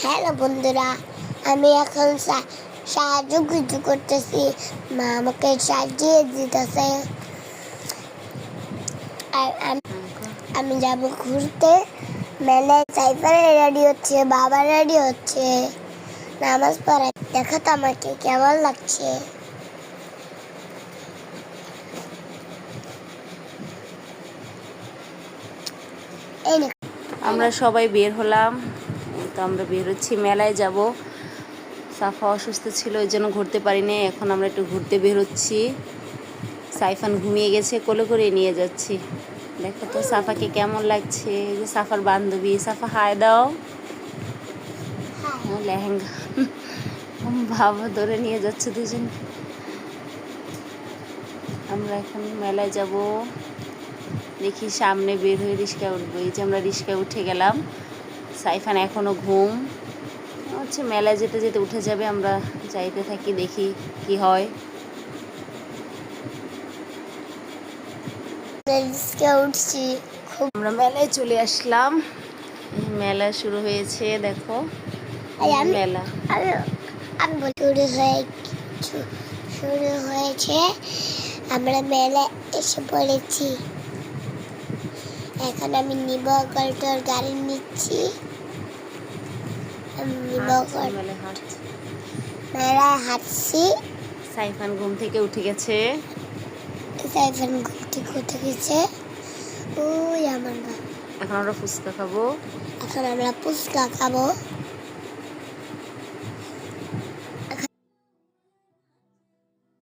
Hello বন্ধুরা, আমি এখন সাহায্য করতেছি। মা আমাকে সাজিয়ে দিতেছে। আর আমি যাব ঘুরতে। মেলায় সাইফার রেডি হচ্ছে, বাবা রেডি হচ্ছে নামাজ পড়া। দেখো তো আমাকে কেমন লাগছে। আমরা সবাই বের হলাম, তো আমরা বের হচ্ছি, মেলায় যাব। সাফা অসুস্থ ছিল, ওই জন্য ঘুরতে পারিনি। এখন আমরা একটু ঘুরতে বের হচ্ছি। সাইফান ঘুমিয়ে গেছে, কোলে করে নিয়ে যাচ্ছি। দেখো তো সাফাকে কেমন লাগছে। এই যে সাফার বান্ধবী। সাফা হাই দাও। লেহেঙ্গা বাবা ধরে নিয়ে যাচ্ছে দুজন। আমরা এখন মেলায় যাব। দেখি সামনে বের হয়ে রিস্কায় উঠবো। এই যে আমরা রিস্কায় উঠে গেলাম। সাইফান এখনো ঘুম হচ্ছে। মেলায় যেতে যেতে উঠে যাবে। আমরা যাইতে থাকি, দেখি কি হয়। উঠছি। আমরা মেলায় চলে আসলাম। মেলা শুরু হয়েছে, দেখো মেলা শুরু হয়েছে। আমরা মেলায় এসে পড়েছি। এখন আমি নিবগল্টর গাড়ি নিচ্ছি। মেলায় হাঁটছি। সাইফান ঘুম থেকে উঠে গেছে। ওই আমার এখন আমরা ফুচকা খাবো। এখন আমরা ফুচকা খাবো।